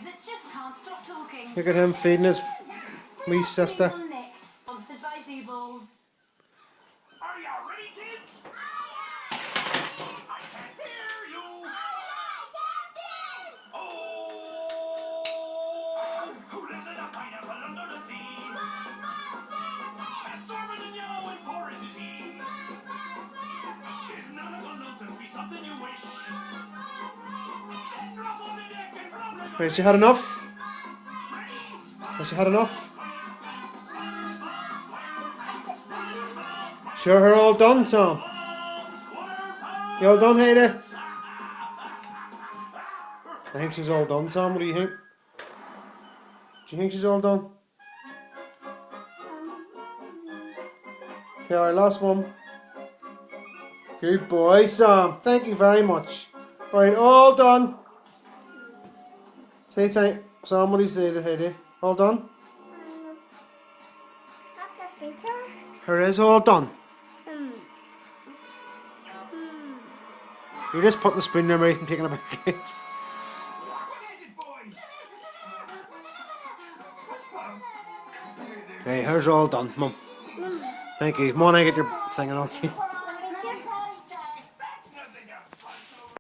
that just can't stop talking. Look at him feeding his wee sister. Sponsored by Zoobles. Are you ready, kids? I can't hear you. Oh, who lives in a pineapple under the sea? Absorbent and yellow and porous is he. If none of the nonsense be something you wish, then drop on the deck and float like a Right, you had enough? ready. Has she had enough? Sure, her all done, Tom. You all done, Heidi? I think she's all done, Tom. What do you think? Do you think she's all done? Okay, last one. Good boy, Sam. Thank you very much. Right, all done. Say thank Sam. What do you say to Heidi? All done? Her is all done. You're just putting the spoon in her mouth and taking it back. What is it, boy? Hey, hers all done, Mum. Thank you. Come on, I get your thing and I'll see.